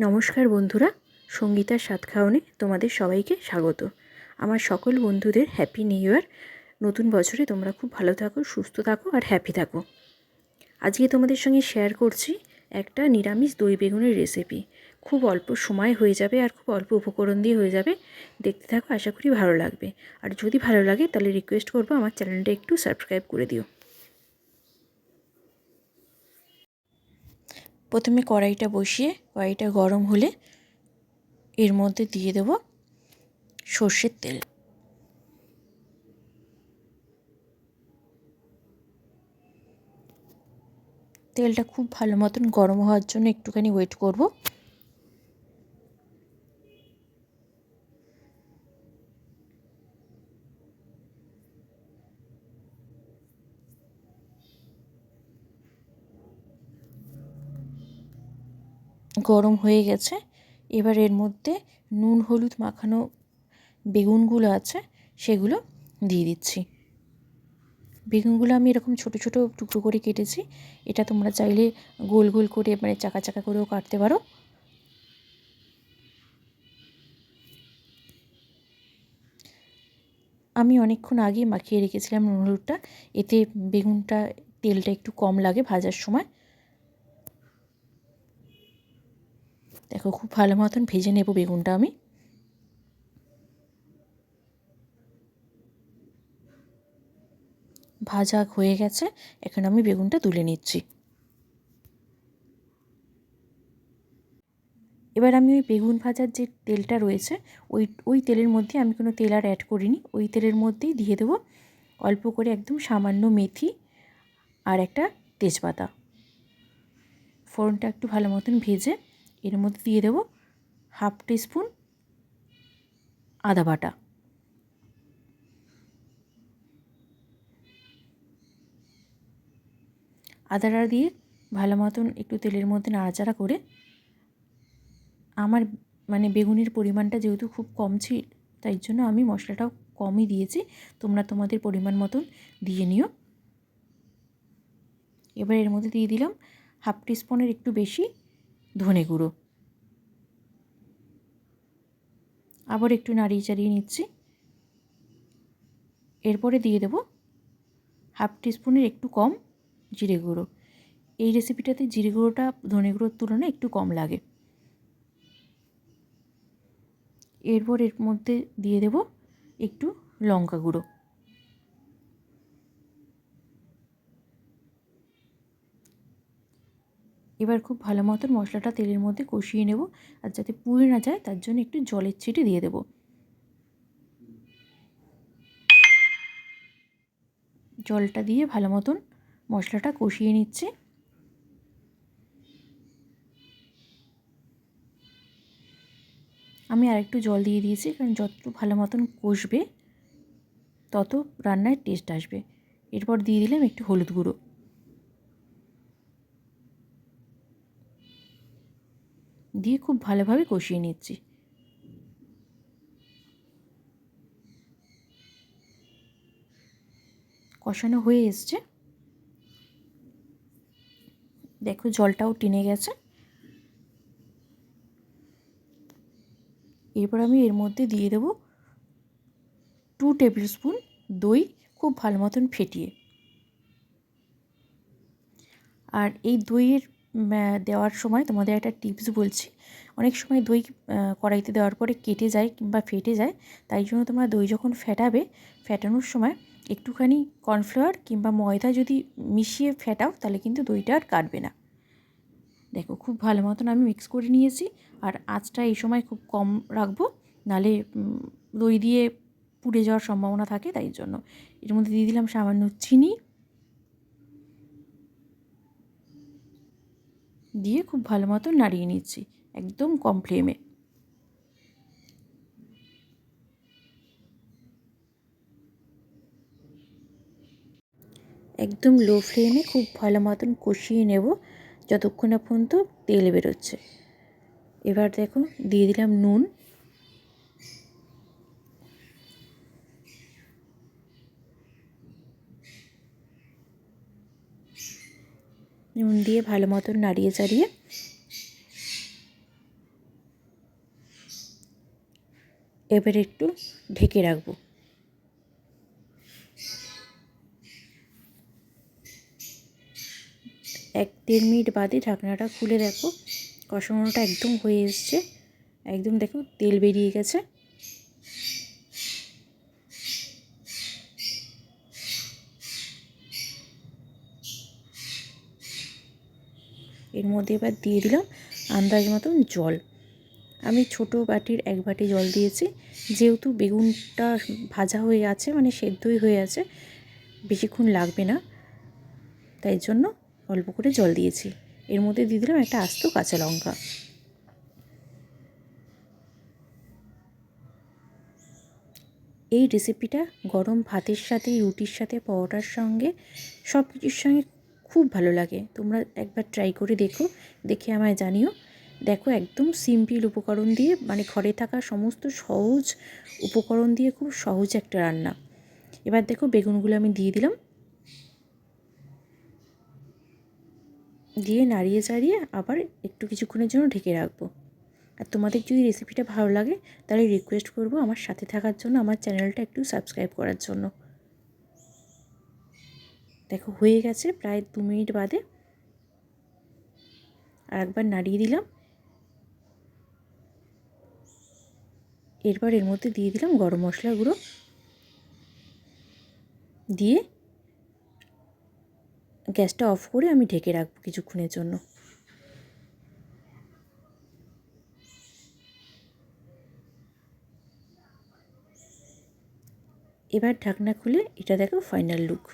নমস্কার বন্ধুরা, সঙ্গীতার স্বাদ খাওয়ানে তোমাদের সবাইকে স্বাগত। আমার সকল বন্ধুদের হ্যাপি নিউ ইয়ার। নতুন বছরে তোমরা খুব ভালো থাকো, সুস্থ থাকো আর হ্যাপি থাকো। আজকে তোমাদের সঙ্গে শেয়ার করছি একটা নিরামিষ দই বেগুনের রেসিপি। খুব অল্প সময় হয়ে যাবে আর খুব অল্প উপকরণ দিয়ে হয়ে যাবে। দেখতে থাকো, আশা করি ভালো লাগবে। আর যদি ভালো লাগে তাহলে রিকোয়েস্ট করবো আমার চ্যানেলটা একটু সাবস্ক্রাইব করে দিও। প্রথমে কড়াইটা বসিয়ে কড়াইটা গরম হলে এর মধ্যে দিয়ে দেব সর্ষের তেল। তেলটা খুব ভালো মতন গরম হওয়ার জন্য একটুখানি ওয়েট করব। গরম হয়ে গেছে। এবার এর মধ্যে নুন হলুদ মাখানো বেগুনগুলো আছে সেগুলো দিয়ে দিচ্ছি। বেগুনগুলো আমি এরকম ছোট ছোট টুকরো করে কেটেছি। এটা তোমরা চাইলে গোল গোল করে মানে চাকা চাকা করেও কাটতে পারো। আমি অনেকক্ষণ আগে মাখিয়ে রেখেছিলাম নুন হলুদটা, এতে বেগুনটা তেলটা একটু কম লাগে ভাজার সময়। দেখো খুব ভালো মতন ভেজে নেব বেগুনটা আমি। ভাজা হয়ে গেছে, এখন আমি বেগুনটা তুলে নিচ্ছি। এবার আমি ওই বেগুন ভাজার যে তেলটা রয়েছে ওই তেলের মধ্যে আমি কোনো তেল আর অ্যাড করিনি। ওই তেলের মধ্যেই দিয়ে দেবো অল্প করে একদম সামান্য মেথি আর একটা তেজপাতা। ফোড়নটা একটু ভালো মতন ভেজে এর মধ্যে দিয়ে দেবো হাফ টিস্পুন আদা বাটা। আদাটা দিয়ে ভালো মতন একটু তেলের মধ্যে নাড়াচাড়া করে, আমার মানে বেগুনের পরিমাণটা যেহেতু খুব কম ছিল তাই জন্য আমি মশলাটাও কমই দিয়েছি। তোমরা তোমাদের পরিমাণ মতন দিয়ে নিও। এবার এর মধ্যে দিয়ে দিলাম হাফ টিস্পুনের একটু বেশি ধনে গুঁড়ো। আবার একটু নাড়িয়ে চাড়িয়ে নিচ্ছি। এরপরে দিয়ে দেব হাফ টিস্পুনের একটু কম জিরে গুঁড়ো। এই রেসিপিটাতে জিরে গুঁড়োটা ধনে গুঁড়োর তুলনায় একটু কম লাগে। এরপর এর মধ্যে দিয়ে দেব একটু লঙ্কা গুঁড়ো। এবার খুব ভালো মতন মশলাটা তেলের মধ্যে কষিয়ে নেব, আর যাতে পুড়ে না যায় তার জন্য একটু জলের ছিটে দিয়ে দেব। জলটা দিয়ে ভালো মতন মশলাটা কষিয়ে নিচ্ছে। আমি আরেকটু জল দিয়ে দিয়েছি, কারণ যত ভালো মতন কষবে তত রান্নায় টেস্ট আসবে। এরপর দিয়ে দিলাম একটু হলুদ গুঁড়ো। দিয়ে খুব ভালোভাবে কষিয়ে নিচ্ছি। কষানো হয়ে এসছে, দেখো জলটাও টেনে গেছে। এরপর আমি এর মধ্যে দিয়ে দেব 2 টেবিল স্পুন দই, খুব ভালো মতন ফেটিয়ে। আর এই দইয়ের দেওয়ার সময় তোমাদের একটা টিপস বলছি। অনেক সময় দই কড়াইতে দেওয়ার পরে কেটে যায় কিংবা ফেটে যায়, তাই জন্য তোমরা দই যখন ফেটানোর সময় একটুখানি কর্নফ্লাওয়ার কিংবা ময়দা যদি মিশিয়ে ফেটাও তাহলে কিন্তু দইটা আর কাটবে না। দেখো খুব ভালো মতন আমি মিক্স করে নিয়েছি। আর আঁচটা এই সময় খুব কম রাখবো, নাহলে দই দিয়ে পুড়ে যাওয়ার সম্ভাবনা থাকে, তাই জন্য। এর মধ্যে দিয়ে দিলাম সামান্য চিনি, দিয়ে খুব ভালো মতন নাড়িয়ে নিচ্ছি একদম কম ফ্লেমে। একদম লো ফ্লেমে খুব ভালো মতন কষিয়ে নেব যতক্ষণ না পর্যন্ত তেল বেরোচ্ছে। এবার দেখো দিয়ে দিলাম নুন। নুন দিয়ে ভালো মতন নাড়িয়ে চাড়িয়ে এবার একটু ঢেকে রাখবো। 1-1.5 মিনিট বাদে ঢাকনাটা খুলে দেখো, কষানোটা একদম হয়ে এসছে। একদম দেখো তেল বেরিয়ে গেছে। এর মধ্যে এবার দিয়ে দিলাম আন্দাজ মতন জল। আমি ছোটো বাটির 1 বাটি জল দিয়েছি। যেহেতু বেগুনটা ভাজা হয়ে আছে, মানে সেদ্ধই হয়ে আছে, বেশিক্ষণ লাগবে না, তাই জন্য অল্প করে জল দিয়েছি। এর মধ্যে দিয়ে দিলাম একটা আস্ত কাঁচা লঙ্কা। এই রেসিপিটা গরম ভাতের সাথে, রুটির সাথে, পরোটার সঙ্গে, সব কিছুর সঙ্গে খুব ভালো লাগে। তোমরা একবার ট্রাই করে দেখো, দেখে আমায় জানিও। দেখো একদম সিম্পল উপকরণ দিয়ে, মানে ঘরে থাকা সমস্ত সহজ উপকরণ দিয়ে খুব সহজ একটা রান্না। এবার দেখো বেগুনগুলো আমি দিয়ে দিলাম, দিয়ে নাড়িয়ে চাড়িয়ে আবার একটু কিছুক্ষণের জন্য ঢেকে রাখবো। আর তোমাদের যদি রেসিপিটা ভালো লাগে তাহলে রিকোয়েস্ট করবো আমার সাথে থাকার জন্য, আমার চ্যানেলটা একটু সাবস্ক্রাইব করার জন্য। দেখো হয়ে গেছে প্রায় 2 মিনিট বাদে। আর একবার নাড়িয়ে দিলাম। এরপর এর মধ্যে দিয়ে দিলাম গরম মশলা গুঁড়ো, দিয়ে গ্যাসটা অফ করে আমি ঢেকে রাখবো কিছুক্ষণের জন্য। এবার ঢাকনা খুলে এটা দেখো ফাইনাল লুক।